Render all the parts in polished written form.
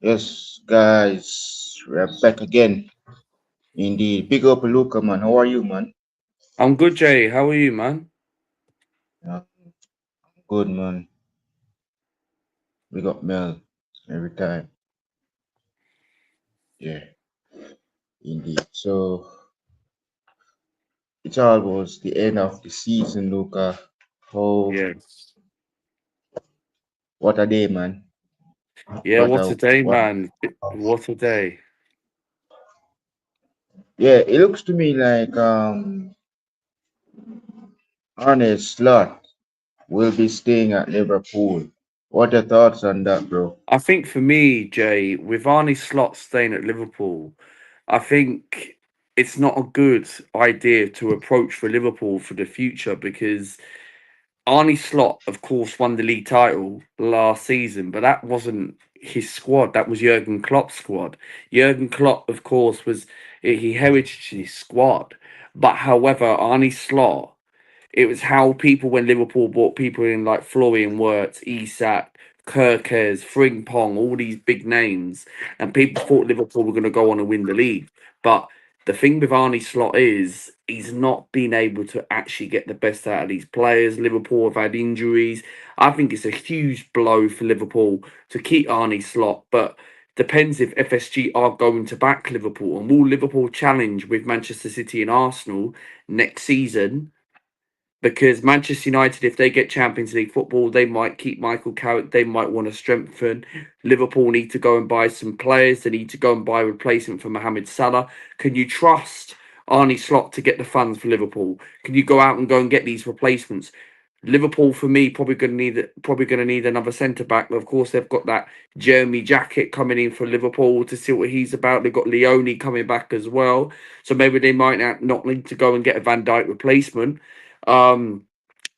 Yes, guys, we're back again. Indeed. Big up Luca, man. How are you, man? I'm good, Jay. How are you, man? Yeah, good, man. We got Mel every time. Yeah, indeed. So it's almost the end of the season, Luca. How? Yes. What a day, man. Yeah, What what a a day, what? man. What a day. Yeah, it looks to me like Arne Slot will be staying at Liverpool. What are your thoughts on that, bro? I think for me, Jay, with Arnie Slot staying at Liverpool, I think it's not a good idea to approach for Liverpool for the future because Arnie Slot, of course, won the league title last season, but that wasn't his squad. That was Jurgen Klopp's squad. Jurgen Klopp, of course, he heritage his squad. But however, Arnie Slot, it was how people when Liverpool bought people in like Florian Wirtz, Isak, Kirkes, Frimpong, all these big names, and people thought Liverpool were going to go on and win the league. But the thing with Arnie Slot is he's not been able to actually get the best out of these players. Liverpool have had injuries. I think it's a huge blow for Liverpool to keep Arnie Slot, but depends if FSG are going to back Liverpool and will Liverpool challenge with Manchester City and Arsenal next season because Manchester United, if they get Champions League football, they might keep Michael Carrick. They might want to strengthen. Liverpool need to go and buy some players. They need to go and buy a replacement for Mohamed Salah. Can you trust Arnie Slot to get the funds for Liverpool? Can you go and get these replacements? Liverpool, for me, probably going to need another centre back. Of course, they've got that Jeremy Jacket coming in for Liverpool to see what he's about. They've got Leone coming back as well, so maybe they might not need to go and get a Van Dijk replacement. Um,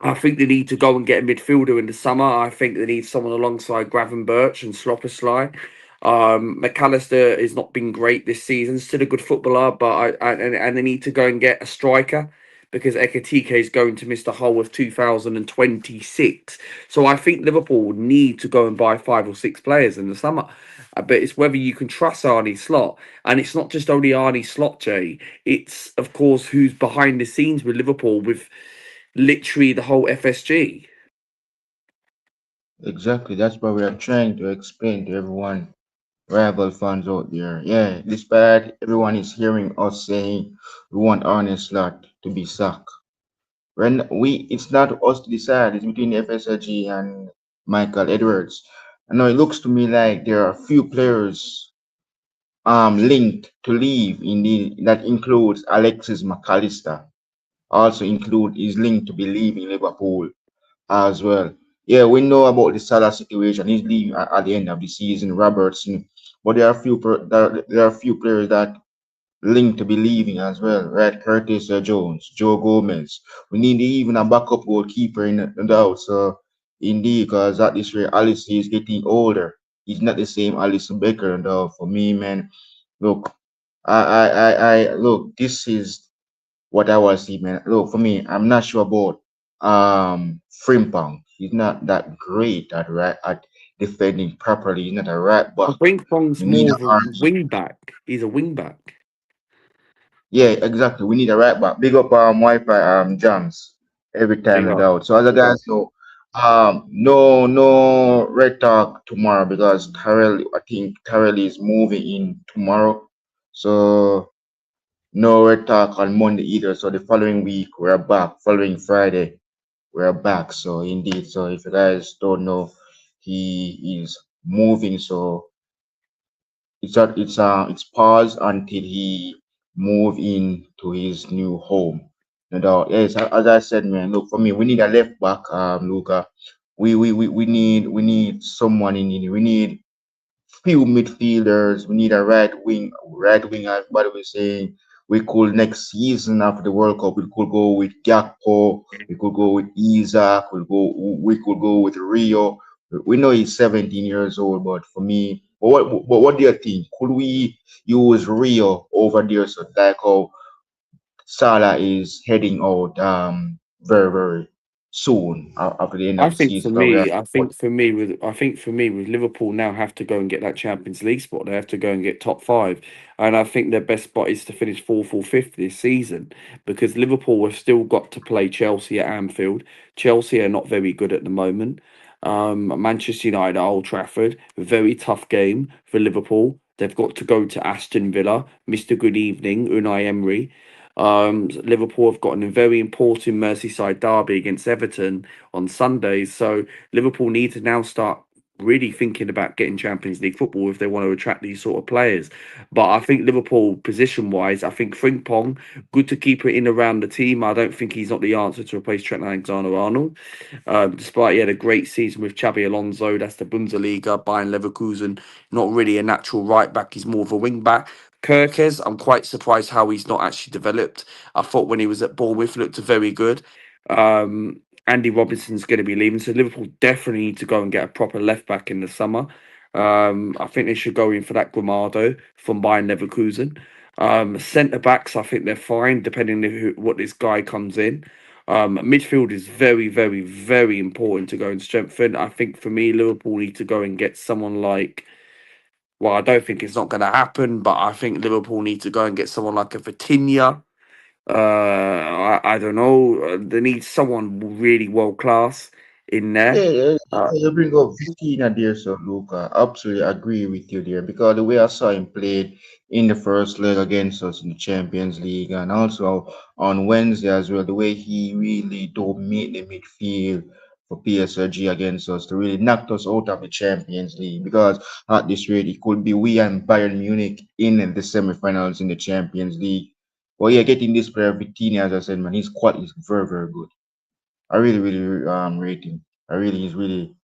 I think they need to go and get a midfielder in the summer. I think they need someone alongside Gravenberch and Sloppersley. McAllister has not been great this season. Still a good footballer, but and they need to go and get a striker because Ekatike is going to miss the whole of 2026. So I think Liverpool need to go and buy 5 or 6 players in the summer. But it's whether you can trust Arnie Slot, and it's not just only Arnie Slot, Jay. It's of course who's behind the scenes with Liverpool with literally the whole FSG. Exactly. That's what we are trying to explain to everyone rival fans out there. Yeah, despite everyone is hearing us saying we want Arne Slot to be sacked. When it's not us to decide, it's between FSG and Michael Edwards. I know it looks to me like there are a few players linked to leave that includes Alexis McAllister. Also include is linked to be leaving Liverpool as well. Yeah, we know about the Salah situation. He's leaving at the end of the season. Robertson, but there are a few players that linked to be leaving as well. Right, Curtis Jones, Joe Gomez. We need even a backup goalkeeper in the house. So indeed, because at this rate, Alice is getting older. He's not the same Alison Becker. And for me, man, look, I look. This is what I was seeing, man. Look, for me, I'm not sure about Frimpong. He's not that great at defending properly. He's not a right I back. think Fong's We need more an of a Arnie. wing back. He's a wing back. Yeah, exactly. We need a right back. Big up Wi-Fi jams every time Big no up. doubt. So as a guys know, no red talk tomorrow because I think Terrell is moving in tomorrow. So no red talk on Monday either. So the following week we're back. Following Friday we're back. So indeed. So if you guys don't know, he is moving. So it's paused until he move in to his new home. No doubt. Yes, as I said, man. Look for me, we need a left back, Luca. We need someone in it. We need few midfielders. We need a right wing. As what we saying, we could next season after the World Cup, we could go with Gakpo. We could go with Isaac. We could go with Rio. We know he's 17 years old, but for me, but what do you think? Could we use Rio over there? So like how Salah is heading out very very. soon after the end of the season. So we are, I think for me with Liverpool now have to go and get that Champions League spot. They have to go and get top five, and I think their best spot is to finish fourth or fifth this season because Liverpool have still got to play Chelsea at Anfield. Chelsea are not very good at the moment. Manchester United at Old Trafford, very tough game for Liverpool. They've got to go to Aston Villa, Mr. Good Evening, Unai Emery. Liverpool have got a very important Merseyside derby against Everton on Sundays. So Liverpool need to now start really thinking about getting Champions League football if they want to attract these sort of players. But I think Liverpool, position wise, I think Frimpong, good to keep it in around the team. I don't think he's not the answer to replace Trent Alexander Arnold. Despite he had a great season with Xabi Alonso, that's the Bundesliga, Bayern Leverkusen, not really a natural right back, he's more of a wing back. Kirkes, I'm quite surprised how he's not actually developed. I thought when he was at Bournemouth, looked very good. Andy Robinson's going to be leaving, so Liverpool definitely need to go and get a proper left back in the summer. I think they should go in for that Gramado from Bayern Leverkusen. Centre backs, I think they're fine, depending on what this guy comes in. Midfield is very, very, very important to go and strengthen. I think for me, Liverpool need to go and get someone like. Well, I don't think it's not going to happen, but I think Liverpool need to go and get someone like a Vitinha. I don't know. They need someone really world class in yeah, there. yeah, Uh, you bring up Vitinha there, so Luca. Absolutely agree with you there because the way I saw him played in the first leg against us in the Champions League and also on Wednesday as well, the way he really dominated the midfield for PSG against us to really knock us out of the Champions League because at this rate it could be we and Bayern Munich in the semi-finals in the Champions League. But yeah, getting this player Vitinha, as I said, man, his quality is very, very good. I really, really rate him. I really, he's really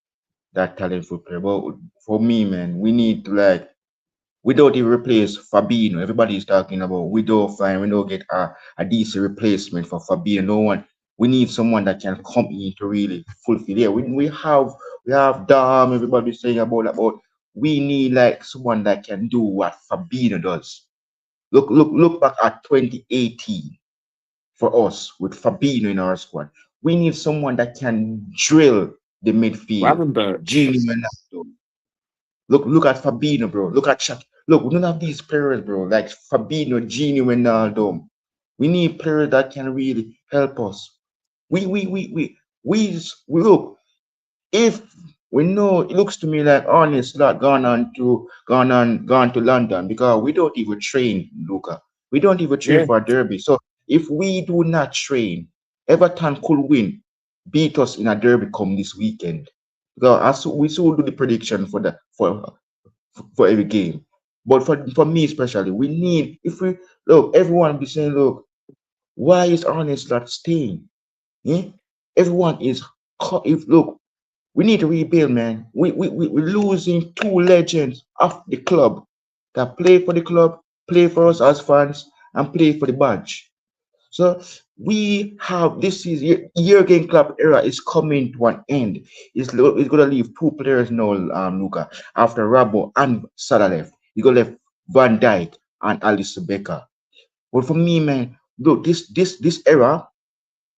that talented player. But for me, man, we need to like we don't even replace Fabinho. Everybody is talking about we don't find we don't get a decent replacement for Fabinho. No one. We need someone that can come in to really fulfill. Yeah, we have Dom. Everybody's saying about we need like someone that can do what Fabinho does. Look back at 2018 for us with Fabinho in our squad. We need someone that can drill the midfield. Gravenberch. Genie Ronaldo. Look at Fabinho, bro. Look at Shaq. Look, we don't have these players, bro. Like Fabinho, Genie Ronaldo. We need players that can really help us. We look if we know it looks to me like Arne's not gone to London because we don't even train, Luca. We don't even train Yeah, for a derby. So if we do not train, Everton could win, beat us in a derby come this weekend. Because we still do the prediction for every game. But for me especially, we need if we look, everyone be saying, look, why is Arne's not staying? Yeah? Everyone is if look, we need to rebuild, man. We're losing two legends of the club that play for the club, play for us as fans, and play for the badge. So we have this is Jurgen Klopp era is coming to an end. It's gonna leave two players now, Luca. After Rabo and Salah left, you gonna left Van Dijk and Alisson Becker. But for me, man, look, this era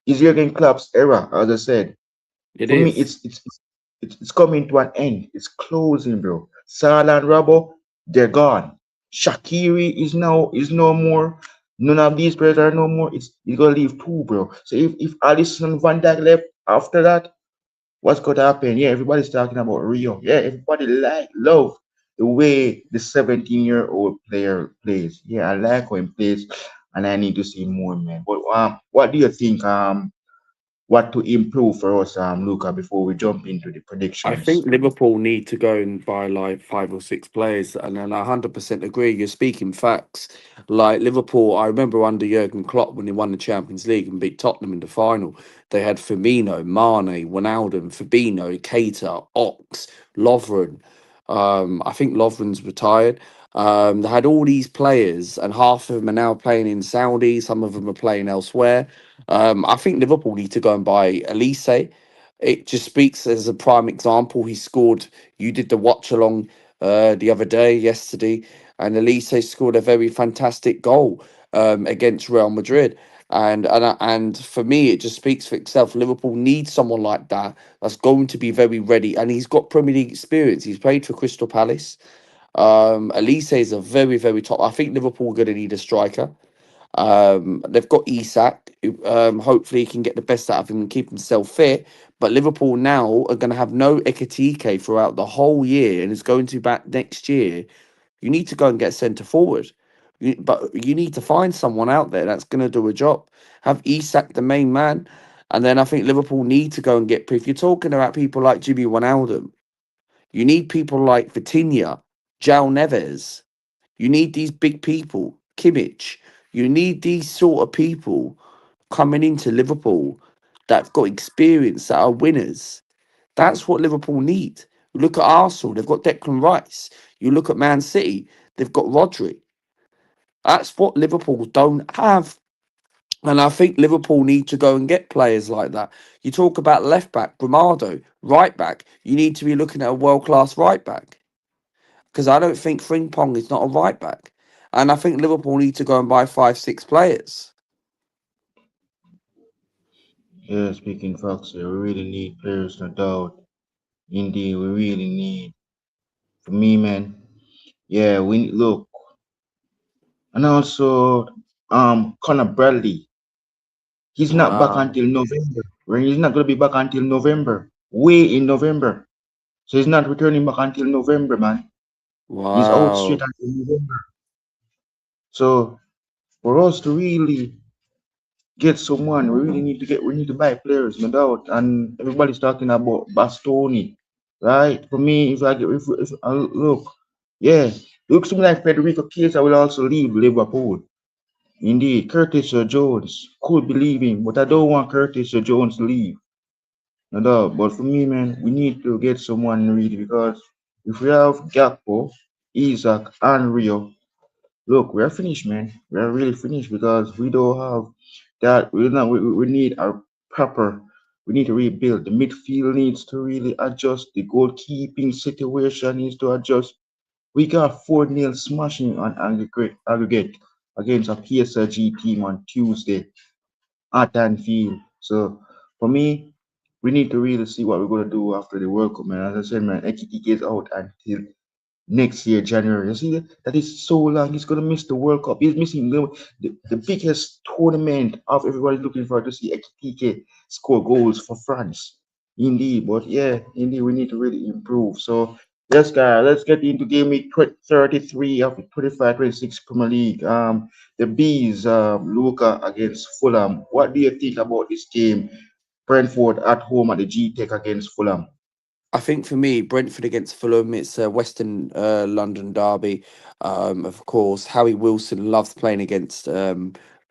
is Jurgen Klopp's era, as I said. it For me, is. it's coming to an end. It's closing, bro. Salah and Rabo, they're gone. Shakiri is no more. None of these players are no more. It's gonna leave two, bro. So if Alisson and Van Dijk left after that, what's gonna happen? Yeah, everybody's talking about Rio. Yeah, everybody love the way the 17-year-old player plays. Yeah, I like how he plays, and I need to see more, man. But what do you think? What to improve for us, Luca, before we jump into the I predictions. think Liverpool need to go and buy like five or six players, and then I 100% agree. You're speaking facts. Like Liverpool, I remember under Jurgen Klopp when he won the Champions League and beat Tottenham in the final. They had Firmino, Mane, Wijnaldum, Fabinho, Keita, Ox, Lovren. I think Lovren's retired. They had all these players, and half of them are now playing in Saudi. Some of them are playing elsewhere. I think Liverpool need to go and buy Elise. It just speaks as a prime example. He scored. You did the watch along the other day, yesterday, and Elise scored a very fantastic goal against Real Madrid. And for me, it just speaks for itself. Liverpool needs someone like that that's going to be very ready, and he's got Premier League experience. He's played for Crystal Palace. Elise is a very top. I think Liverpool are going to need a striker. They've got Isak, who hopefully can get the best out of him and keep himself fit. But Liverpool now are going to have no Ekatike throughout the whole year, and it's going to be back next year. You need to go and get centre forward. But you need to find someone out there that's going to do a job. Have Isak the main man, and then I think Liverpool need to go and get. If you're talking about people like Jimmy Wijnaldum, you need people like Vitinha, Jao Neves. You need these big people, Kimmich. You need these sort of people coming into Liverpool that've got experience, that are winners. That's what Liverpool need. You look at Arsenal, they've got Declan Rice. You look at Man City, they've got Rodri. That's what Liverpool don't have. And I think Liverpool need to go and get players like that. You talk about left back, Gramado, right back. You need to be looking at a world class right back because I don't think Frimpong is not a right back. And I think Liverpool need to go and buy five, six players. Yeah, speaking facts here, we really need players, no doubt. Indeed, we really need. For me, man, yeah, look, and also Connor Bradley. He's not back Wow. until November. Right? He's not gonna be back until November. Way in November. So he's not returning back until November, man. He's out straight Wow. until November. So for us to really get someone, we need to buy players, no doubt. And everybody's talking about Bastoni, right? For me, if I look, yeah, looks to me like Federico Chiesa will also leave Liverpool. Indeed, Curtis or Jones could be leaving, but I don't want Curtis or Jones to leave. No doubt. But for me, man, we need to get someone really because if we have Gakpo, Isaac, and Rio, look, we're finished, man. We're really finished because we don't have that. We need a proper. We need to rebuild. The midfield needs to really adjust. The goalkeeping situation needs to adjust. We got 4-0 smashing on aggregate against a PSG team on Tuesday at Anfield. So for me, we need to really see what we're gonna do after the World Cup, man. As I said, man, Ekitike is out until next year, January. You see that? That is so long. He's gonna miss the World Cup. He's missing the biggest tournament of everybody looking for to see Ekitike score goals for France. Indeed, but yeah, indeed, we need to really improve. So yes, guys, let's get into game week 33 of the 25-26 Premier League. The Bees, Luca against Fulham. What do you think about this game? Brentford at home at the G Tech against Fulham. I think for me, Brentford against Fulham, it's a Western London derby. Of course, Howie Wilson loves playing against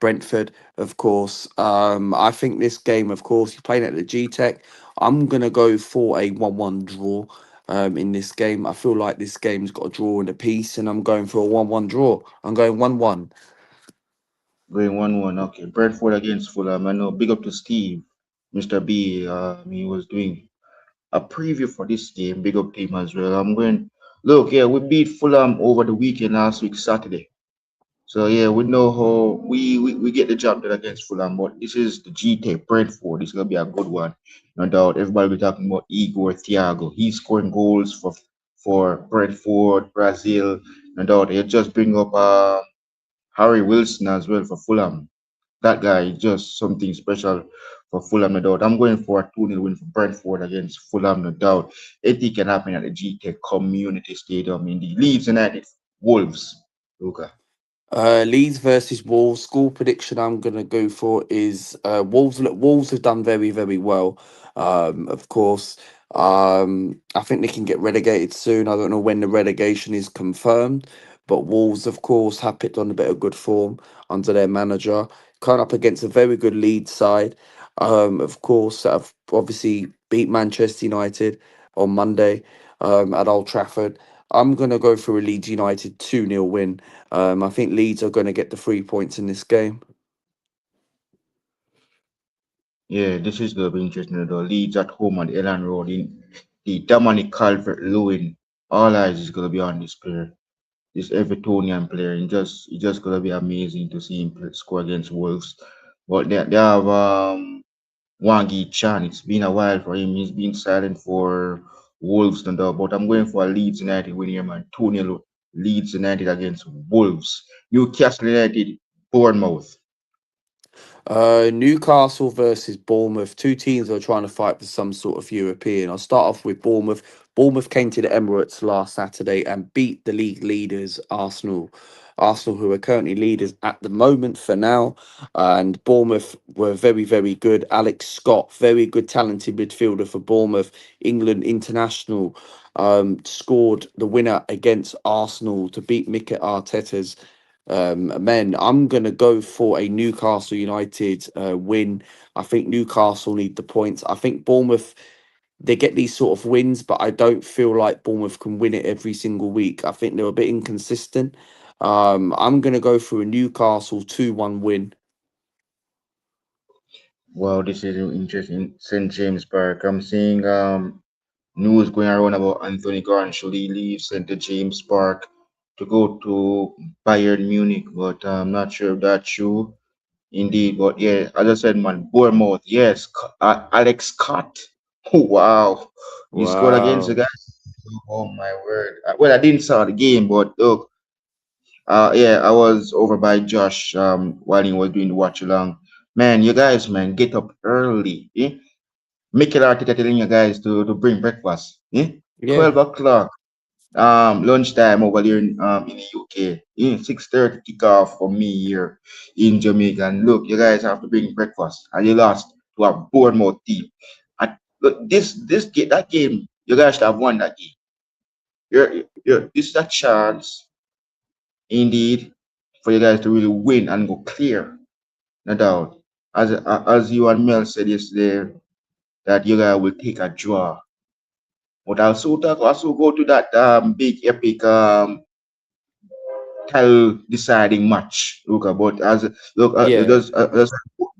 Brentford. Of course, I think this game, of course, you're playing at the G Tech. I'm gonna go for a 1-1 draw. In this game, I feel like this game's got a draw and a piece, and I'm going for a 1-1 draw. I'm going 1-1. Going 1-1. Okay. Brentford against Fulham. I know. Big up to Steve, Mr. B. He was doing a preview for this game. Big up to him as well. I'm going. Look, yeah, we beat Fulham over the weekend last week, Saturday. So yeah, we know how we get the job done against Fulham, but this is the G Tech Brentford. It's gonna be a good one, no doubt. Everybody will be talking about Igor Thiago. He's scoring goals for Brentford, Brazil, no doubt. They just bring up Harry Wilson as well for Fulham. That guy is just something special for Fulham, no doubt. I'm going for a 2-0 win for Brentford against Fulham, no doubt. Anything can happen at the GTEC Community Stadium in the Leeds United Wolves. Luca. Leeds versus Wolves. Score prediction I'm gonna go for is Wolves. Look, Wolves have done very well. Of course. I think they can get relegated soon. I don't know when the relegation is confirmed, but Wolves, of course, have picked on a bit of good form under their manager. Coming up against a very good Leeds side. Of course, that have obviously beat Manchester United on Monday at Old Trafford. I'm gonna go for a Leeds United 2-0 win. I think Leeds are going to get the 3 points in this game. Yeah, this is gonna be interesting though. Leeds at home on the Elland Road in the Dominic Calvert Lewin. All eyes is gonna be on this player. This Evertonian player. And just it's just gonna be amazing to see him score against Wolves. but they have Wangi Chan. It's been a while for him. He's been silent for Wolves and all. But I'm going for a Leeds United win here, man. 2-0 Leeds United against Wolves. Newcastle United, Bournemouth. Newcastle versus Bournemouth. Two teams are trying to fight for some sort of European. I'll start off with Bournemouth. Bournemouth came to the Emirates last Saturday and beat the league leaders, Arsenal. Arsenal, who are currently leaders at the moment for now. And Bournemouth were very, very good. Alex Scott, very good, talented midfielder for Bournemouth, England international, scored the winner against Arsenal to beat Mikel Arteta's men. I'm going to go for a Newcastle United win. I think Newcastle need the points. I think Bournemouth, they get these sort of wins, but I don't feel like Bournemouth can win it every single week. I think they're a bit inconsistent. I'm going to go for a Newcastle 2-1 win. Wow, this is interesting. St. James Park. I'm seeing news going around about Anthony Gordon should he leave St. James Park to go to Bayern Munich, but I'm not sure if that's true. Indeed, but yeah, as I said, man, Bournemouth, yes, Alex Scott. Oh, wow, he scored against the Wow. guys. Oh my word! Well, I didn't saw the game, but look, yeah, I was over by Josh while he was doing the watch along. Man, you guys, man, get up early. Eh? Mikel Arteta telling you guys to bring breakfast. Eh? Yeah. 12 o'clock. Lunchtime over here in the UK. 6:30 kickoff for me here in Jamaica. And look, you guys have to bring breakfast. And you lost to a Bournemouth team. And look, that game, you guys should have won that game. This is a chance, indeed, for you guys to really win and go clear. No doubt. As you and Mel said yesterday, that you guys will take a draw. But also go to that big epic title deciding match. Look about as look Yeah. just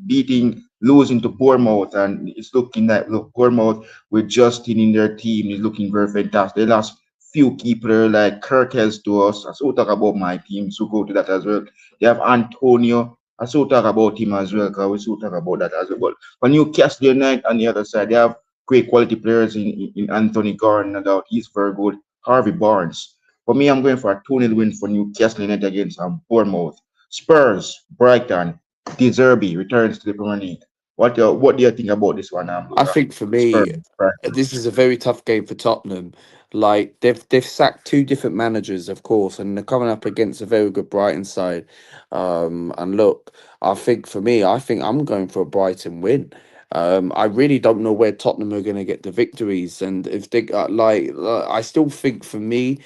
beating losing to Bournemouth, and it's looking like look Bournemouth with Justin in their team is looking very fantastic. They lost few key players like Kirkes to us. I so talk about my team, so go to that as well. They have Antonio. I so talk about him as well, because we so talk about that as well. But for Newcastle United on the other side, they have great quality players in Anthony Gordon, no doubt. He's very good. Harvey Barnes. For me, I'm going for a 2-0 win for Newcastle United against Bournemouth. Spurs, Brighton, De Zerbi returns to the Premier League. What do you think about this one, I Luca? think for Spurs, me, Brighton. this is a very tough game for Tottenham. Like they've sacked two different managers, of course, and they're coming up against a very good Brighton side. And look, I think for me, I think I'm going for a Brighton win. I really don't know where Tottenham are going to get the victories, and if they I still think for me,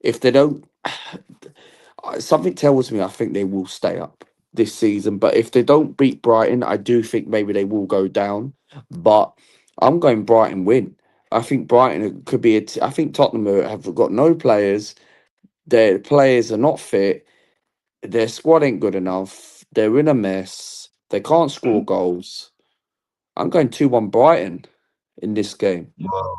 if they don't something tells me I think they will stay up this season. But if they don't beat Brighton, I do think maybe they will go down. But I'm going Brighton win. I think Brighton could be I think Tottenham have got no players. Their players are not fit. Their squad ain't good enough. They're in a mess. They can't score goals. I'm going 2-1 Brighton in this game. Wow.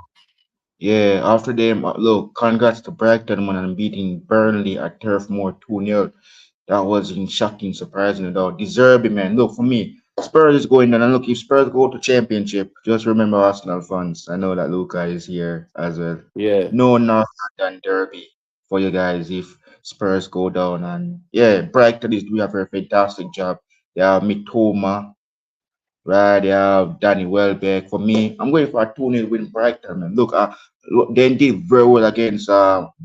Yeah, after them, look, congrats to Brighton man and beating Burnley at Turf Moor 2-0. That was in shocking, surprising though. Deserving, man. Look, for me, Spurs is going down. And look, if Spurs go to championship, just remember Arsenal fans. I know that Luca is here as well. Yeah. No North London derby for you guys if Spurs go down. And yeah, Brighton is doing a very fantastic job. They have Mitoma, right? They have Danny Welbeck. For me, I'm going for a 2-0 win Brighton. Man. Look, they did very well against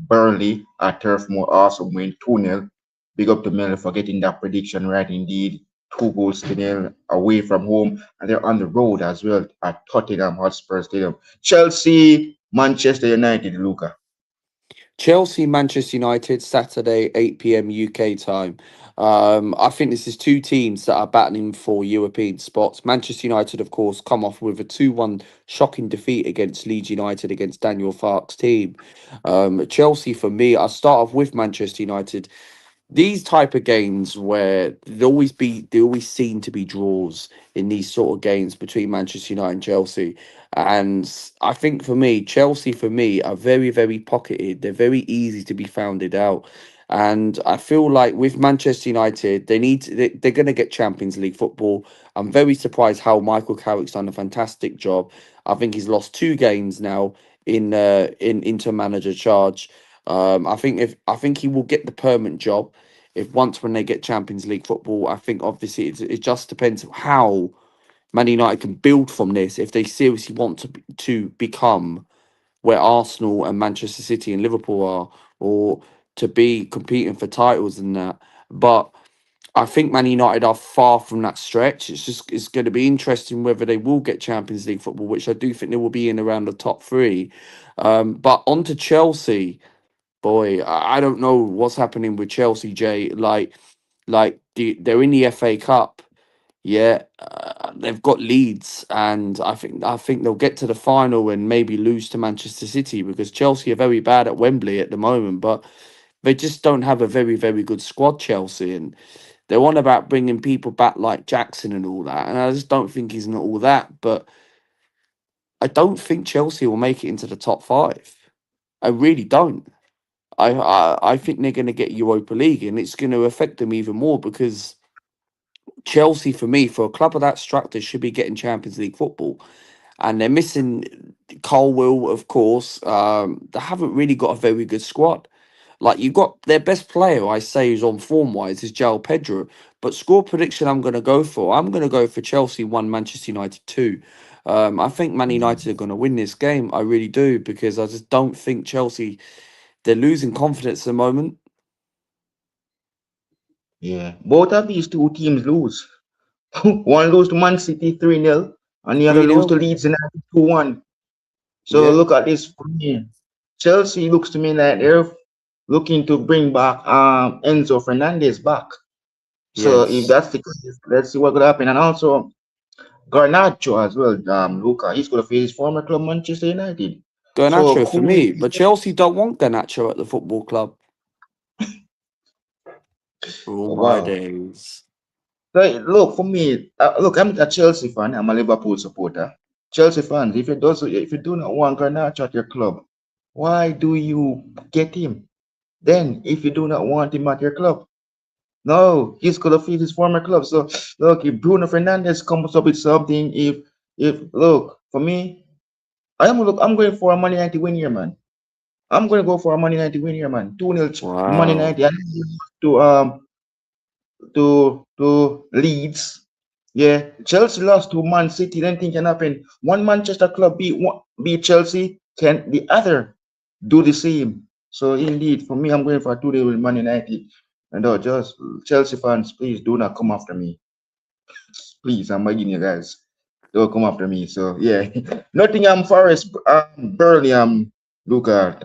Burnley at Turf Moor. Awesome win 2-0. Big up to Miller for getting that prediction right indeed. 2 goals to 0 away from home. And they're on the road as well at Tottenham Hotspur Stadium. Chelsea, Manchester United, Luca. Chelsea, Manchester United, Saturday, 8 p.m. UK time. I think this is two teams that are battling for European spots. Manchester United, of course, come off with a 2-1 shocking defeat against Leeds United against Daniel Farke's team. Chelsea, for me, I'll start off with Manchester United. These type of games where they always seem to be draws in these sort of games between Manchester United and Chelsea. And I think for me, Chelsea for me are very, very pocketed. They're very easy to be founded out. And I feel like with Manchester United, they're going to get Champions League football. I'm very surprised how Michael Carrick's done a fantastic job. I think he's lost two games now in into manager charge. I think he will get the permanent job if once when they get Champions League football. I think obviously it just depends how Man United can build from this if they seriously want to become where Arsenal and Manchester City and Liverpool are, or to be competing for titles and that. But I think Man United are far from that stretch. It's going to be interesting whether they will get Champions League football, which I do think they will be in around the top three. But on to Chelsea, boy, I don't know what's happening with Chelsea, Jay. They're in the FA Cup. Yeah, they've got leads, and I think they'll get to the final and maybe lose to Manchester City because Chelsea are very bad at Wembley at the moment, but they just don't have a very good squad. Chelsea, and they're on about bringing people back like Jackson and all that, and I just don't think he's not all that. But I don't think Chelsea will make it into the top five. I really don't. I think they're going to get Europa League, and it's going to affect them even more because Chelsea, for me, for a club of that structure, should be getting Champions League football, and they're missing Colwill, of course. They haven't really got a very good squad. Like you've got their best player, I say, is on form wise, is João Pedro. But score prediction, I'm going to go for. I'm going to go for Chelsea one, Manchester United two. I think Man United are going to win this game. I really do because I just don't think Chelsea. They're losing confidence at the moment. Yeah, both of these two teams lose. One lose to Man City 3-0, and the other Three lose to nil. Leeds United 2-1. So Yeah. look at this for me. Chelsea looks to me like they're looking to bring back Enzo Fernandez back. So if Yes. that's the case, let's see what could happen. And also Garnacho as well, Luca, he's gonna face his former club Manchester United. So Garnacho for who will me, but Chelsea don't want Garnacho at the football club. All oh, my wow. days. So look for me, look, I'm a Chelsea fan, I'm a Liverpool supporter. Chelsea fans, if you do not want Garnacho at your club, why do you get him? Then if you do not want him at your club, no, he's gonna feed his former club. So look, if Bruno Fernandez comes up with something, if look for me, I'm going for a Man United win here, man. I'm gonna go for a Man United win here, man. 2-0 Man Wow. United. I need you to Leeds. Yeah, Chelsea lost to Man City. Then thing can happen. One Manchester club beat Chelsea. Can the other do the same? So indeed, for me, I'm going for a 2-0 with Man United. And just Chelsea fans, please do not come after me. Please, I'm begging you guys. Don't come after me. So yeah, Nottingham Forest, Burnley, look at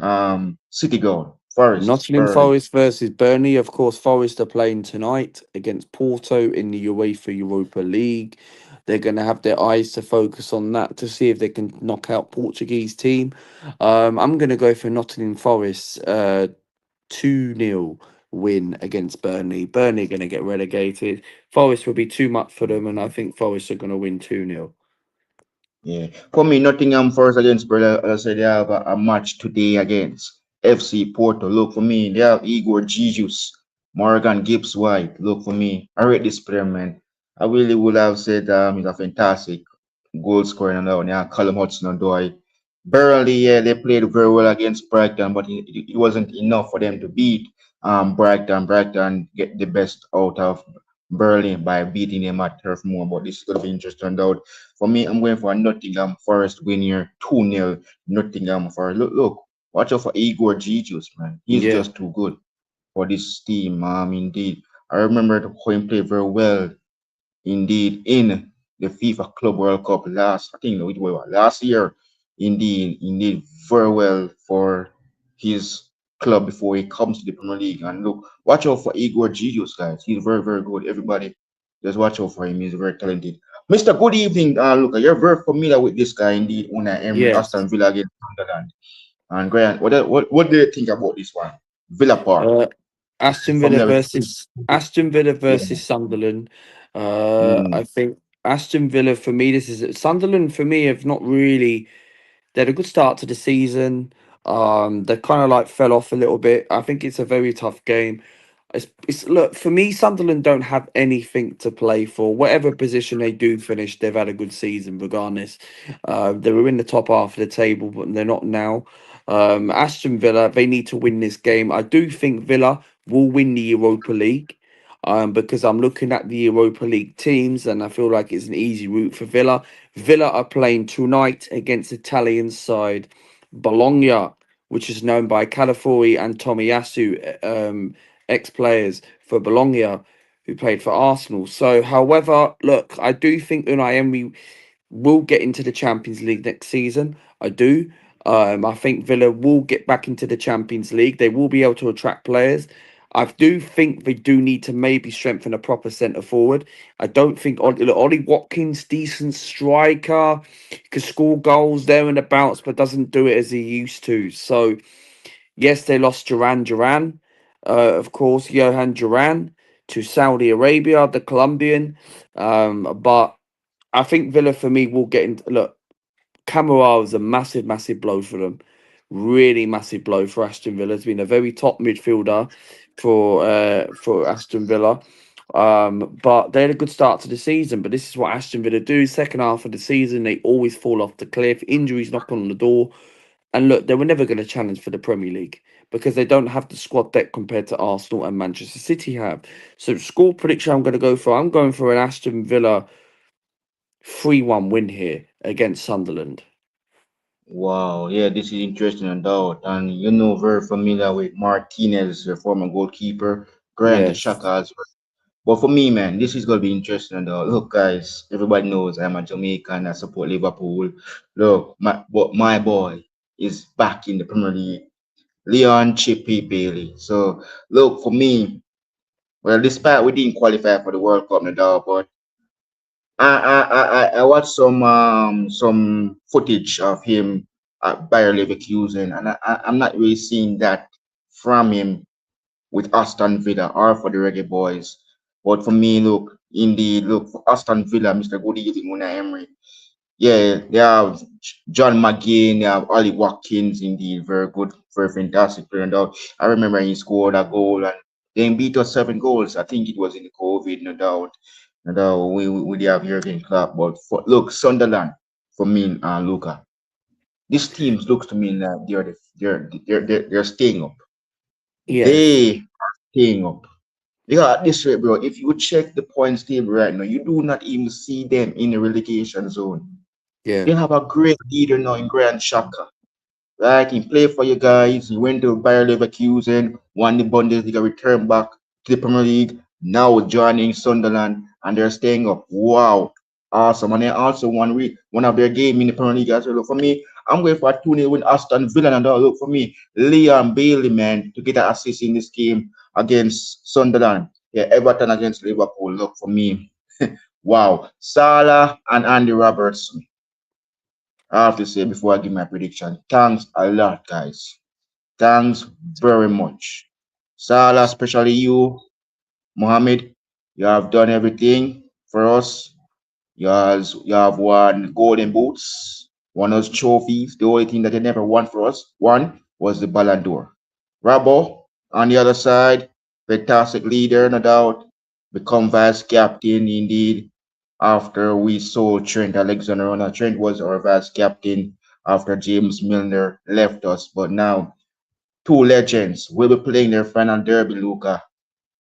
City Goal, Forest, Nottingham Burnley. Forest versus Burnley. Of course, Forest are playing tonight against Porto in the UEFA Europa League. They're going to have their eyes to focus on that to see if they can knock out Portuguese team. I'm going to go for Nottingham Forest 2-0 win against Burnley. Burnley are going to get relegated. Forest will be too much for them, and I think Forest are going to win 2-0. Yeah. For me, Nottingham Forest against Burnley. I said they have a match today against FC Porto. Look for me, they have Igor Jesus, Morgan Gibbs White. Look for me. I rate this player, man. I really would have said he's a fantastic goal scorer and all. Yeah, Callum Hudson-Odoi. Burnley, yeah, they played very well against Brighton, but it wasn't enough for them to beat Brighton. Brighton get the best out of Burnley by beating them at Turf Moor. But this is going to be interesting out. For me, I'm going for a Nottingham Forest win here, 2-0 Nottingham Forest. Look, watch out for Igor Jesus, man. He's Yeah, just too good for this team, indeed. I remember how he played very well indeed in the FIFA Club World Cup I think it was last year. Indeed, very well for his club before he comes to the Premier League. And look, watch out for Igor Jesus, guys. He's very good. Everybody, just watch out for him. He's very talented. Mr. Good evening, Luca. You're very familiar with this guy, indeed. Una Emery, yes. Aston Villa against Sunderland. And Grant, what do you think about this one? Villa Park. Uh, You Aston Villa familiar with? versus Aston Villa Yeah. versus Sunderland. I Mm, think Aston Villa for me. This is Sunderland for me have not really. They had a good start to the season. They kind of like fell off a little bit. I think it's a very tough game. It's look for me. Sunderland don't have anything to play for. Whatever position they do finish, they've had a good season regardless. They were in the top half of the table, but they're not now. Aston Villa, they need to win this game. I do think Villa will win the Europa League. Because I'm looking at the Europa League teams and I feel like it's an easy route for Villa. Villa are playing tonight against Italian side Bologna, which is known by Calafiori and Tomiyasu, ex-players for Bologna who played for Arsenal. So, however, look, I do think Unai Emery will get into the Champions League next season. I do. I think Villa will get back into the Champions League. They will be able to attract players. I do think they do need to maybe strengthen a proper centre forward. I don't think Ollie Watkins, decent striker, can score goals there and abouts, but doesn't do it as he used to. So yes, they lost Duran, of course, Johan Duran to Saudi Arabia, the Colombian. But I think Villa for me will get into look. Camara was a massive, massive blow for them. Really massive blow for Aston Villa. Has been a very top midfielder for Aston Villa. But they had a good start to the season. But this is what Aston Villa do. Second half of the season, they always fall off the cliff. Injuries knock on the door. And look, they were never going to challenge for the Premier League because they don't have the squad depth compared to Arsenal and Manchester City have. So score prediction I'm going to go for. I'm going for an Aston Villa 3-1 win here against Sunderland. Wow, yeah, this is interesting and doubt. And very familiar with Martinez, the former goalkeeper, Grant Yes. Xhaka as well. But for me, man, this is gonna be interesting and doubt. Look, guys, everybody knows I'm a Jamaican. I support Liverpool. Look, my boy is back in the Premier League. Leon Chippy Bailey. So look for me. Well, despite we didn't qualify for the World Cup, no doubt, but I watched some footage of him at Bayer Leverkusen, and I'm not really seeing that from him with Aston Villa or for the Reggae Boys. But for me, look, indeed, look for Aston Villa, Mr. Goody using Unai Emery. Yeah, they have John McGinn, they have Ollie Watkins, indeed, very good, very fantastic player. And I remember he scored a goal and they beat us 7 goals. I think it was in the COVID, no doubt. No doubt we have Jurgen Klopp. But look, Sunderland, for me, Luca, this team looks to me like they're staying up. Yes. They are staying up. Yeah, this way, bro. If you check the points table right now, you do not even see them in the relegation zone. Yeah. They have a great leader now in Grand Shaka. Right? He played for you guys. He went to Bayer Leverkusen, won the Bundesliga, returned back to the Premier League, now joining Sunderland, and they're staying up. Wow. Awesome. And they also won one of their game in the Premier League as well. Look, for me, I'm going for a 2-0 win Aston Villa. And look for me, Leon Bailey, man, to get an assist in this game against Sunderland. Yeah, Everton against Liverpool. Look for me. Wow. Salah and Andy Robertson. I have to say before I give my prediction, thanks a lot, guys. Thanks very much. Salah, especially you, Mohammed, you have done everything for us. You have won golden boots, won us trophies. The only thing that you never won for us, one was the Ballon d'Or. Rabo, on the other side, fantastic leader, no doubt. Become vice captain indeed after we sold Trent Alexander-Arnold. Trent was our vice captain after James Milner left us, but now two legends will be playing their final derby, Luca,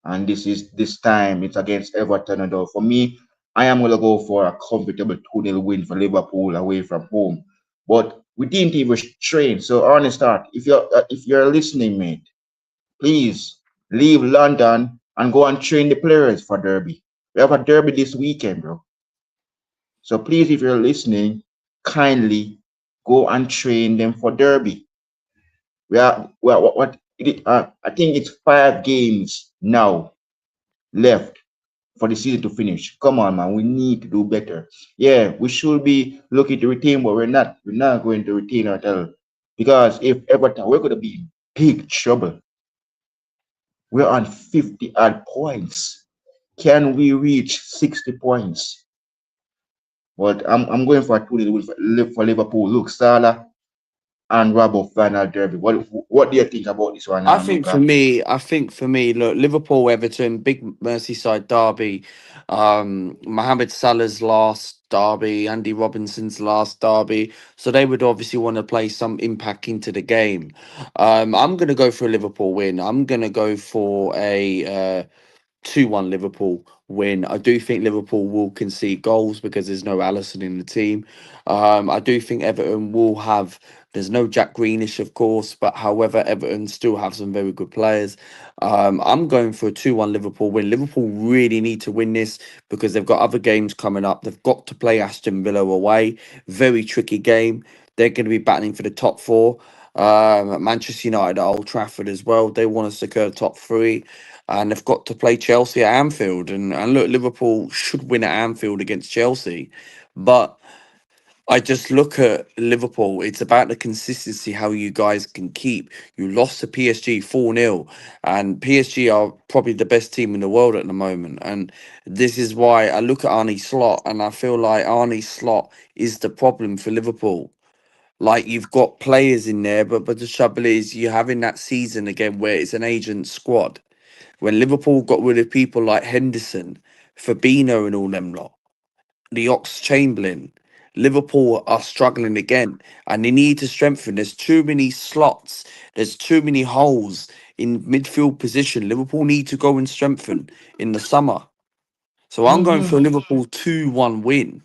and this time it's against Everton. And for me, I am gonna go for a comfortable 2-0 win for Liverpool away from home. But we didn't even train. So honest start, if you're listening, mate, please leave London and go and train the players for Derby. We have a Derby this weekend, bro. So please, if you're listening, kindly go and train them for Derby. I think it's 5 games now left for the season to finish. Come on, man. We need to do better. Yeah, we should be looking to retain, but we're not. We're not going to retain ourselves because if Everton, we're going to be in big trouble. We're on 50 odd points. Can we reach 60 points? But I'm going for a 2-0 win for Liverpool. Look, Salah. unravel final derby. What do you think about this one, Luca? I think for me, look, Liverpool, Everton, big Merseyside derby, Mohamed Salah's last derby, Andy Robinson's last derby, so they would obviously want to play some impact into the game. I'm gonna go for a Liverpool win. I'm gonna go for a 2-1 Liverpool win. I do think Liverpool will concede goals because there's no Allison in the team. I do think Everton will have. There's no Jack Greenish, of course, but however, Everton still have some very good players. I'm going for a 2-1 Liverpool win. Liverpool really need to win this because they've got other games coming up. They've got to play Aston Villa away. Very tricky game. They're going to be battling for the top four. Manchester United at Old Trafford as well. They want to secure top three and they've got to play Chelsea at Anfield. And look, Liverpool should win at Anfield against Chelsea. But I just look at Liverpool. It's about the consistency, how you guys can keep. You lost to PSG 4-0, and PSG are probably the best team in the world at the moment. And this is why I look at Arnie Slot, and I feel like Arnie Slot is the problem for Liverpool. Like you've got players in there, but the trouble is you're having that season again where it's an agent squad. When Liverpool got rid of people like Henderson, Fabinho, and all them lot, the Ox Chamberlain, Liverpool are struggling again, and they need to strengthen. There's too many slots. There's too many holes in midfield position. Liverpool need to go and strengthen in the summer. So I'm going for a Hmm. Liverpool 2-1 win.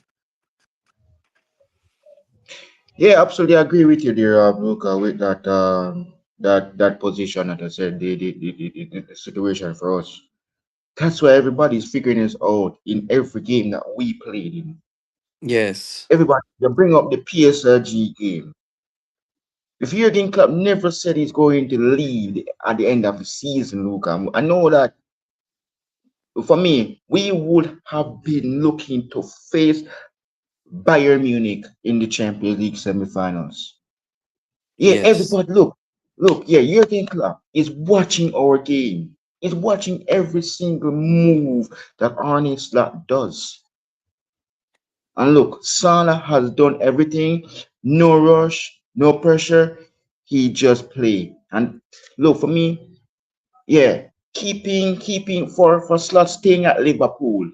Yeah, absolutely agree with you there, Luca, with that position that I said, the situation for us. That's why everybody's figuring this out in every game that we played in. Yes. Everybody, you bring up the PSLG game. If Jurgen Klopp never said he's going to leave at the end of the season, Luca, I know that for me, we would have been looking to face Bayern Munich in the Champions League semifinals. Yeah, Yes. everybody, look, yeah, Jurgen Klopp is watching our game. He's watching every single move that Arne Slot does. And look, Salah has done everything. No rush, no pressure. He just play. And look, for me, yeah, keeping for Slot staying at Liverpool.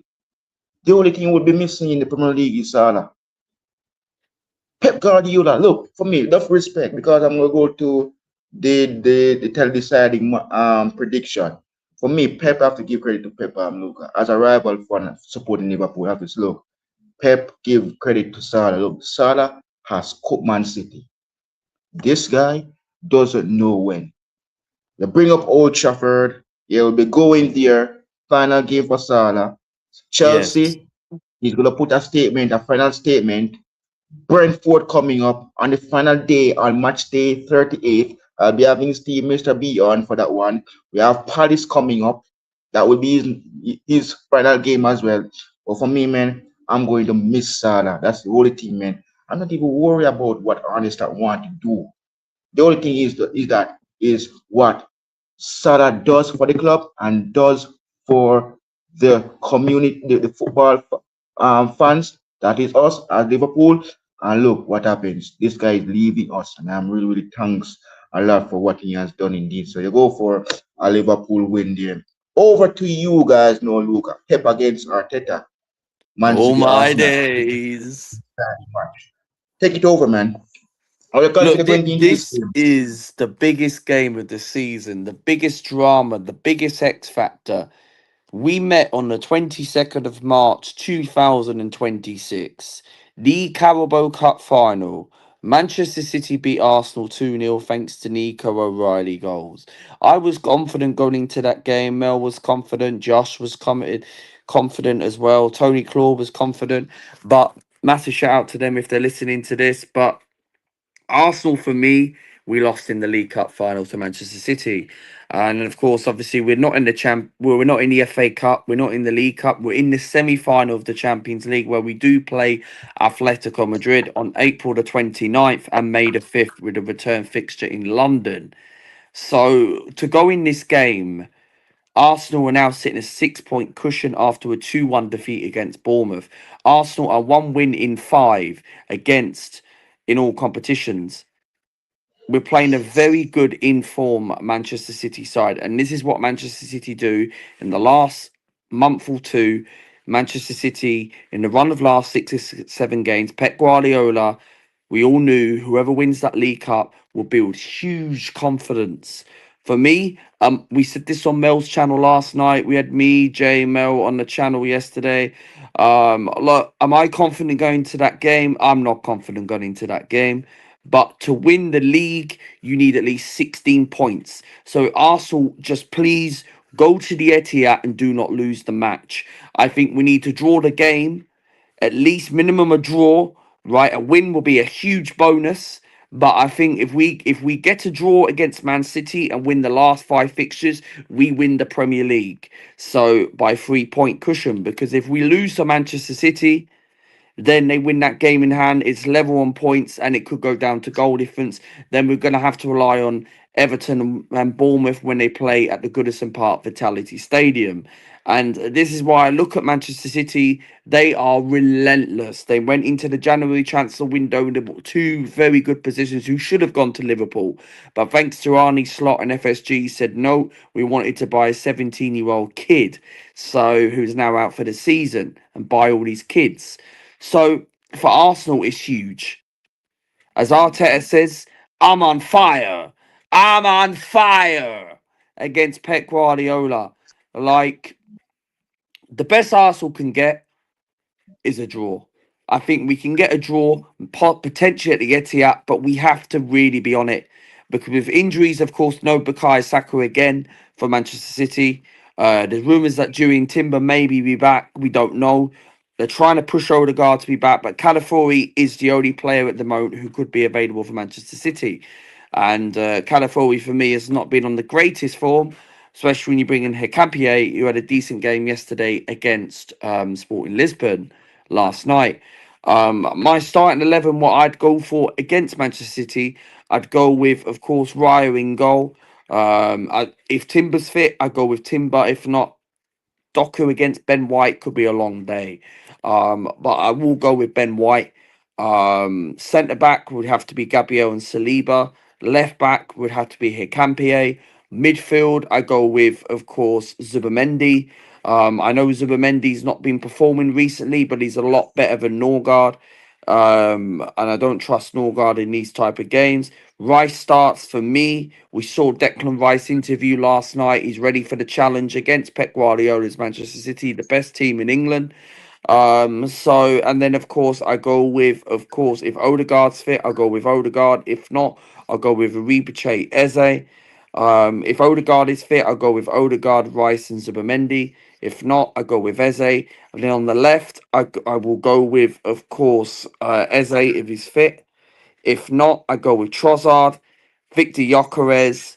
The only thing would be missing in the Premier League is Salah. Pep Guardiola, look, for me, enough respect because I'm gonna go to the tell deciding prediction. For me, Pep have to give credit to Pep Luca. As a rival for supporting Liverpool, I have to say, look, Pep give credit to Salah. Look, Salah has cooked Man City. This guy doesn't know when. You bring up Old Trafford, he'll be going there. Final game for Salah. Yes. Chelsea, he's gonna put a statement, a final statement. Brentford coming up on the final day on match day 38. I'll be having Steve Mr. B on for that one. We have Palace coming up. That will be his final game as well. But for me, man, I'm going to miss Salah. That's the only thing, man. I'm not even worried about what Ernest want to do. The only thing is what Salah does for the club and does for the community, the football fans. That is us at Liverpool. And look what happens. This guy is leaving us, and I'm really, really thanks a lot for what he has done indeed. So you go for a Liverpool win there. Over to you guys now, Luca. Pep against Arteta. Man All City my Arsenal days. match. Take it over, man. Are you Look, confident going into this this game? is the biggest game of the season, the biggest drama, the biggest X factor. We met on the 22nd of March 2026, the Carabao Cup final. Manchester City beat Arsenal 2-0 thanks to Nico O'Reilly goals. I was confident going into that game. Mel was confident. Josh was confident as well. Tony Claw was confident. But massive shout out to them if they're listening to this. But Arsenal, for me, we lost in the League Cup final to Manchester City, and of course, obviously, we're not in the FA Cup. We're not in the League Cup. We're in the semi-final of the Champions League, where we do play Atletico Madrid on April the 29th and May the 5th with a return fixture in London. So to go in this game, Arsenal are now sitting a 6 point cushion after a 2-1 defeat against Bournemouth. Arsenal are one win in five against in all competitions. we're playing a very good in-form Manchester City side, and this is what Manchester City do in the last month or two. Manchester City, in the run of last 6 or 7 games, Pep Guardiola, we all knew whoever wins that League Cup will build huge confidence. For me, we said this on Mel's channel last night. We had me, Jay, Mel on the channel yesterday. Look, am I confident going to that game? I'm not confident going into that game. But to win the league, you need at least 16 points. So Arsenal, just please go to the Etihad and do not lose the match. I think we need to draw the game, at least minimum a draw, right? A win will be a huge bonus. But I think if we get a draw against Man City and win the last 5 fixtures, we win the Premier League. So by 3 point cushion, because if we lose to Manchester City, then they win that game in hand. It's level on points and it could go down to goal difference. Then we're going to have to rely on Everton and Bournemouth when they play at the Goodison Park Vitality Stadium. And this is why I look at Manchester City. They are relentless. They went into the January transfer window in 2 very good positions who should have gone to Liverpool. But thanks to Arnie Slot and FSG said no, we wanted to buy a 17-year-old kid. So who's now out for the season and buy all these kids. So for Arsenal, it's huge. As Arteta says, I'm on fire. I'm on fire against Pep Guardiola. Like, the best Arsenal can get is a draw. I think we can get a draw, potentially at the Etihad, but we have to really be on it. Because with injuries, of course, no Bukayo Saka again for Manchester City. There's rumours that Dewey Timber maybe be back. We don't know. They're trying to push Odegaard to be back, but Calafiori is the only player at the moment who could be available for Manchester City. And Calafiori, for me, has not been on the greatest form, especially when you bring in Hecampier, who had a decent game yesterday against Sporting Lisbon last night. My starting 11, what I'd go for against Manchester City, I'd go with, of course, Raya in goal. If Timber's fit, I go with Timber. If not, Doku against Ben White could be a long day. But I will go with Ben White. Centre back would have to be Gabriel and Saliba. Left back would have to be Hecampier. Midfield, I go with, of course, Zubamendi. I know Zubamendi's not been performing recently, but he's a lot better than Norgard. And I don't trust Norgard in these type of games. Rice starts for me. We saw Declan Rice interview last night. He's ready for the challenge against Pep Guardiola's Manchester City, the best team in England. And then of course I go with, of course, if Odegaard's fit, I'll go with Odegaard. If not, I'll go with Uribe Eze. If Odegaard is fit, I'll go with Odegaard, Rice, and Zubamendi. If not, I go with Eze. And then on the left, I will go with, of course, Eze if he's fit. If not, I go with Trossard, Victor Gyökeres,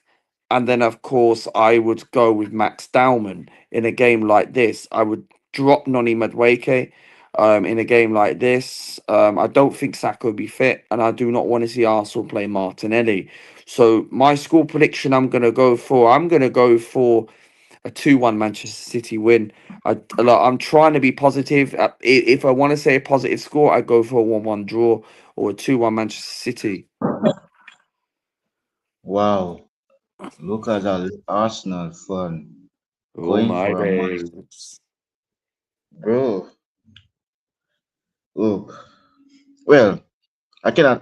and then of course I would go with Max Dowman in a game like this. I would drop Noni Madueke in a game like this. I don't think Saka would be fit, and I do not want to see Arsenal play Martinelli. So my score prediction, I'm gonna go for a 2-1 Manchester City win. I'm trying to be positive. If I want to say a positive score, I go for a 1-1 draw or a 2-1 Manchester City. Wow, look at that Arsenal fan Oh going my for a match, days. bro. Look, well, I cannot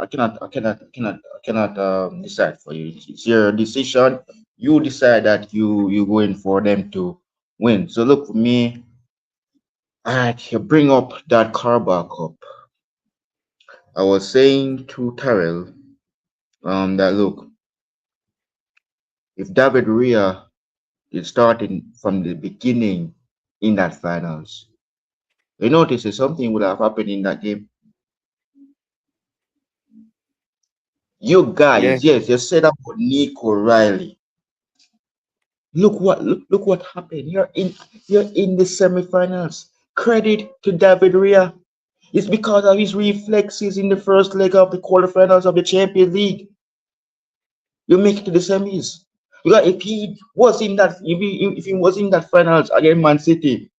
decide for you. It's your decision. You decide that you going for them to win. So look for me. Alright, you bring up that Carabao Cup. I was saying to Terrell, that look, if David Ria is starting from the beginning in that finals, you notice that something would have happened in that game. You Yeah, guys, yes, you said about Nico Riley. Look what happened. You're in the semifinals. Credit to David Ria. It's because of his reflexes in the first leg of the quarterfinals of the Champions League. You make it to the semis. Because if he was in that finals against Man City,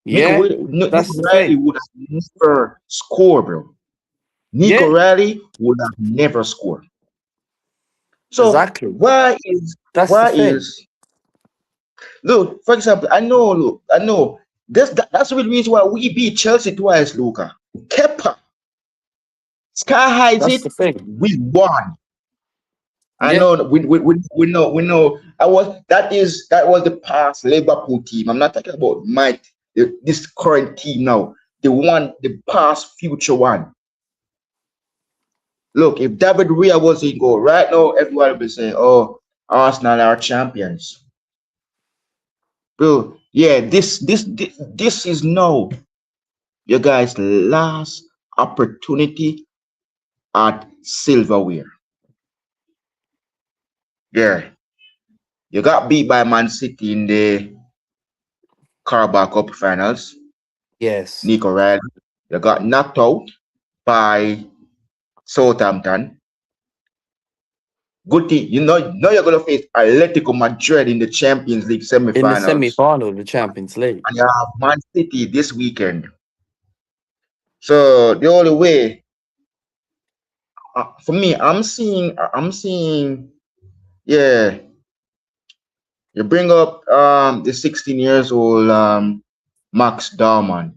yeah, Nico that's the Riley thing. would have never scored, bro. Nico Yeah, Riley would have never scored. So Exactly. why is That's the why thing. is look, for example, I know that's the reason why we beat Chelsea twice, Luca. Kepa, Sky hides That's it, the thing. we won. I Yeah. know we know. That was the past Liverpool team. I'm not talking about this current team now. The past future one. Look, if David Rhea was in goal right now, everyone will be saying, "Oh, Arsenal are champions." Bro, yeah, this is now your guys' last opportunity at silverware. Yeah, you got beat by Man City in the Carabao Cup finals. Yes. Nico Riley. You got knocked out by Southampton. Good thing, now you're gonna face Atletico Madrid in the Champions League In the semi-finals, semi-final of the Champions League. and you have Man City this weekend. So the only way, for me, yeah. You bring up the 16 years old Max Darman.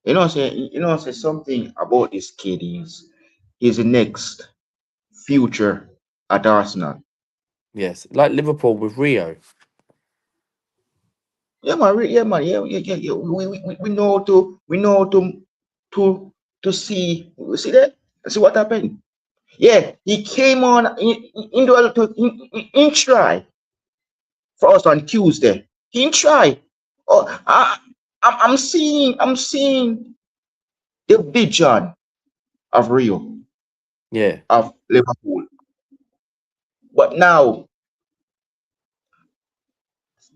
Say something about this kid is he's the next future at Arsenal. Yes. Like Liverpool with Rio. Yeah, man, yeah. We know to see that. See what happened. Yeah, he came on in try for us on Tuesday. He try. Oh, I'm seeing the vision of Rio Yeah. of Liverpool. But now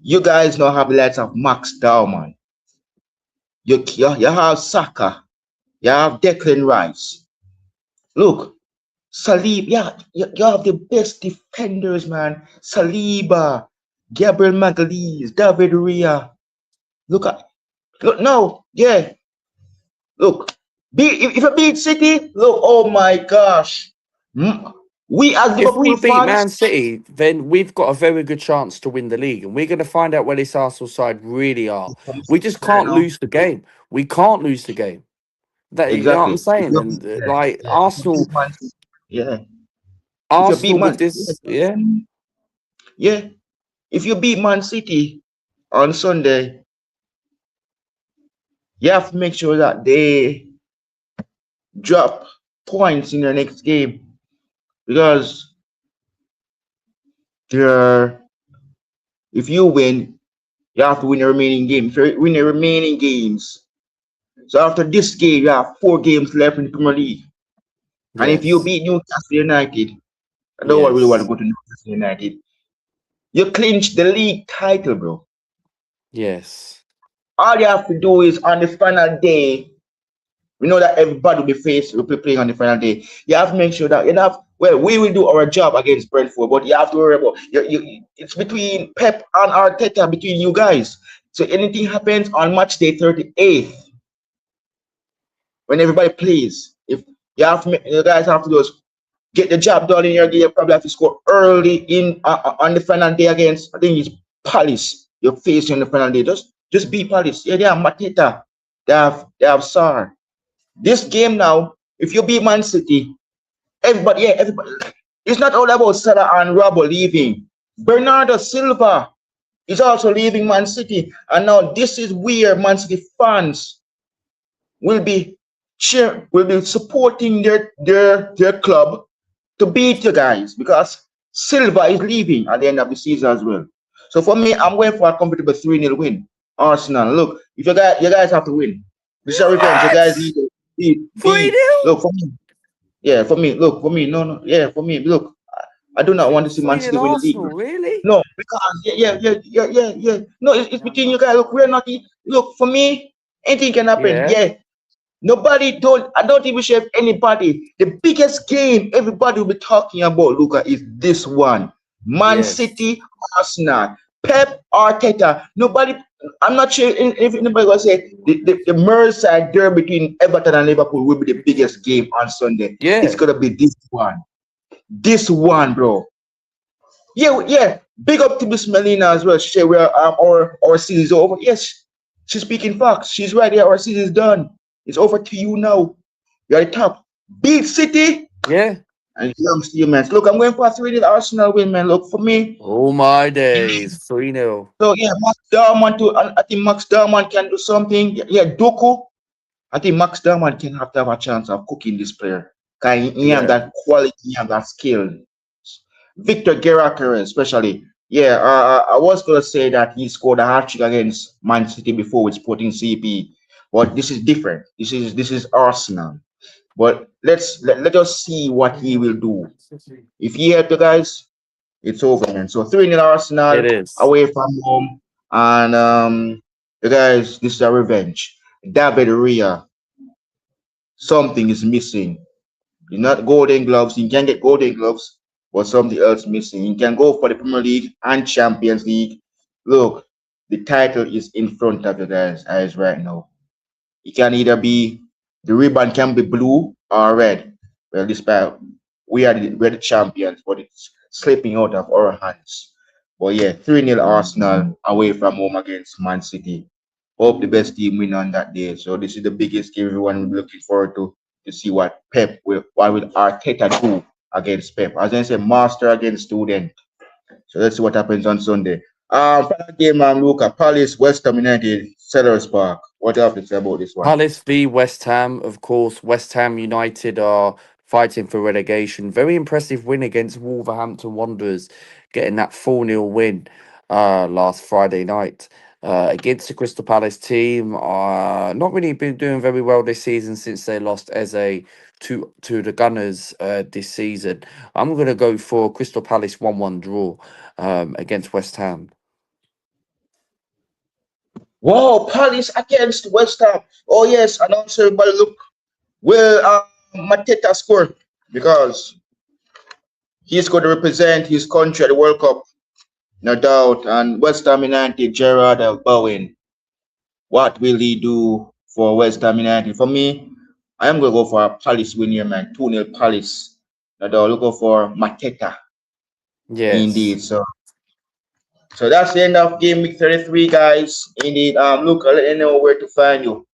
you guys now have the likes of Max Dowman. You have Saka. You have Declan Rice. Look, Salib, yeah, you have the best defenders, man. Saliba, Gabriel Magalhaes, David Ria. Look now, yeah. Look, if you beat City, look, oh my gosh. Mm, We as If we Liverpool beat fans, Man City, then we've got a very good chance to win the league, and we're going to find out where this Arsenal side really are. We just you can't know, lose the game. We can't lose the game. That you know what I'm exactly. If saying? you And yeah, like yeah, if you beat Man City, yeah, if you beat Arsenal with Man, this, yeah, yeah, if you beat Man City on Sunday, you have to make sure that they drop points in the next game because they're if you win, you have to win the remaining game. If you win the remaining games, so after this game, you have 4 games left in the Premier League. And if you yes, beat Newcastle United, I don't really want to yes, go to Newcastle United. You clinch the league title, bro. yes, All you have to do is on the final day, we know that everybody will be playing on the final day. You have to make sure that well, we will do our job against Brentford, but you have to worry about it's between Pep and Arteta, between you guys. So anything happens on match day 38th, when everybody plays, if you guys have to just get the job done in your game. You probably have to score early in on the final day against I think it's Palace. You're facing on the final day. Just beat Palace. Yeah, they have Mateta. They have Sar. This game now, if you beat Man City, everybody. It's not all about Salah and Robbo leaving. Bernardo Silva is also leaving Man City, and now this is where Man City fans will be supporting their club to beat you guys because Silva is leaving at the end of the season as well. So for me, I'm going for a comfortable 3-0 win. Arsenal. Look, if you guys have to win. This is a revenge. You guys need what to 3-0? look for me. Yeah, for me, look, for me, no, yeah, for me, look, I do not want to see Man 3-0 City win the league. Arsenal, really? No, because yeah. No, it's between you guys. Look, we're not. Look, for me, anything can happen. Yeah, Yeah, I don't even share anybody. The biggest game everybody will be talking about, Luca, is this one. Man yes, City, Arsenal, Pep Arteta. Nobody, I'm not sure if anybody gonna say the Merseyside derby between Everton and Liverpool will be the biggest game on Sunday. It's yeah. gonna be this one. This one, bro. Yeah, yeah. Big up to Miss Melina as well. She said we are our season is over. Yes, she's speaking facts. She's right there. Our season is done. It's over to you now. You're at the top. Beat City Yeah. and it belongs to you, man. So look, I'm going for a 3-0 Arsenal win, man. Look for me. All my days. 3-0. So yeah, Max Darman too. I think Max Darman can do something. Yeah, Doku. I think Max Darman can have to have a chance of cooking this player. Cause he have Yeah. that quality, he have that skill. Victor Guerrero, especially. Yeah, I was gonna say that he scored a hat trick against Man City before with Sporting CP, but this is different. This is Arsenal. But let us see what he will do. If he help the guys, it's over, man. So 3-0 It Arsenal is. away from home, and the guys, this is a revenge. David Rhea, something is missing. You're not golden gloves. You can get golden gloves, but something else missing. You can go for the Premier League and Champions League. Look, the title is in front of you guys' eyes right now. It can either be the ribbon can be blue or red. Well, despite we're the champions, but it's slipping out of our hands. But yeah, 3-0 Arsenal away from home against Man City. Hope the best team win on that day. So this is the biggest game everyone will be looking forward to see what will Arteta do against Pep. As I said, master against student. So let's see what happens on Sunday. Final game, Luca Palace, West Ham United, Sellers Park. What do you have to say about this one? Palace v West Ham, of course. West Ham United are fighting for relegation. Very impressive win against Wolverhampton Wanderers, getting that 4-0 win last Friday night against the Crystal Palace team. Not really been doing very well this season since they lost Eze to the Gunners this season. I'm going to go for Crystal Palace 1-1 draw against West Ham. Wow, Palace against West Ham. Oh yes, and also everybody look. Will Mateta score because he's going to represent his country at the World Cup, no doubt. And West Ham United, Gerard Bowen. What will he do for West Ham United? For me, I am going to go for a Palace win here, man. 2-0 Palace. No doubt. Look for Mateta. Yes. Indeed. So that's the end of game week 33, guys. Indeed. Look, I'll let you know where to find you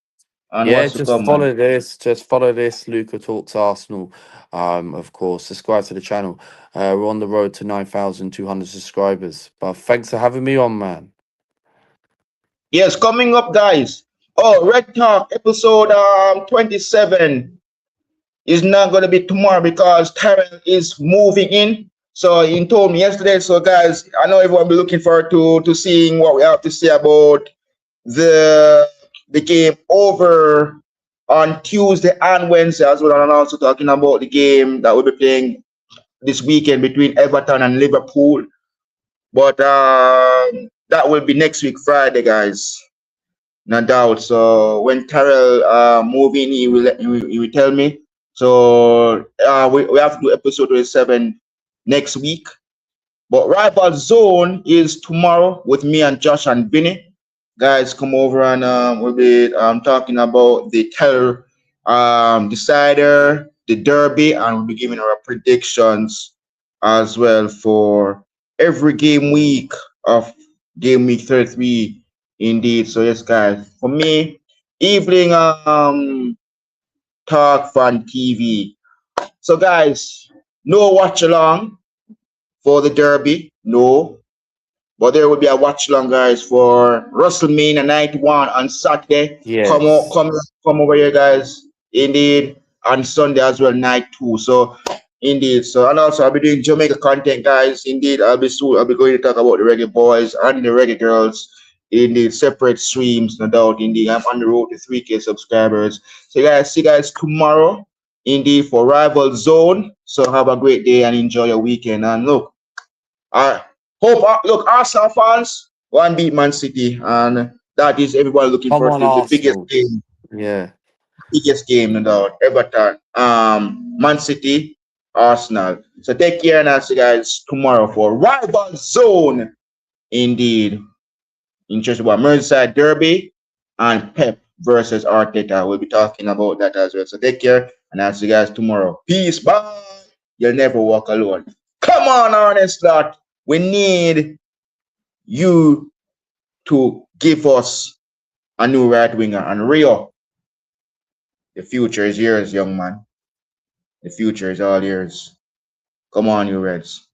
and Yeah, what's to just come, man. follow this. Just follow this. Luca Talks Arsenal. Of course, subscribe to the channel. We're on the road to 9,200 subscribers. But thanks for having me on, man. Yes, coming up, guys. Oh, Red Talk episode 27 is not going to be tomorrow because Tyrell is moving in. So he told me yesterday. So guys, I know everyone will be looking forward to seeing what we have to say about the the game over on Tuesday and Wednesday as well, and also talking about the game that we'll be playing this weekend between Everton and Liverpool. But that will be next week Friday, guys. No doubt. So when Terrell move in, he will tell me. So we have to do episode 27 next week. But Rival Zone is tomorrow with me and Josh and Vinny. Guys, come over and we'll be talking about the Teller decider, the Derby, and we'll be giving our predictions as well for every game week of game week 33. Indeed. So yes, guys. For me, evening talk fun TV. So guys, no watch along for the Derby. No, but there will be a watch along, guys, for WrestleMania Night 1 on Saturday. Yes. Come over here, guys. Indeed. On Sunday as well, night 2. So, indeed. So, and also, I'll be doing Jamaica content, guys. Indeed, I'll be going to talk about the reggae boys and the reggae girls. Indeed, separate streams, no doubt. Indeed, I'm on the road to 3K subscribers. So, guys, see you guys tomorrow. Indeed, for Rival Zone. So, have a great day and enjoy your weekend. And look, I hope look Arsenal fans one beat Man City, and that is everybody looking Come forward on, to the Arsenal. Yeah. biggest game, no doubt. Everton, Man City, Arsenal. So take care and I'll see you guys tomorrow for Rival Zone. Indeed, interested about Merseyside Derby and Pep versus Arteta. We'll be talking about that as well. So take care and I'll see you guys tomorrow. Peace, bye. You'll never walk alone. Come on, honest lot. We need you to give us a new right winger. And Rio, the future is yours, young man. The future is all yours. Come on, you Reds.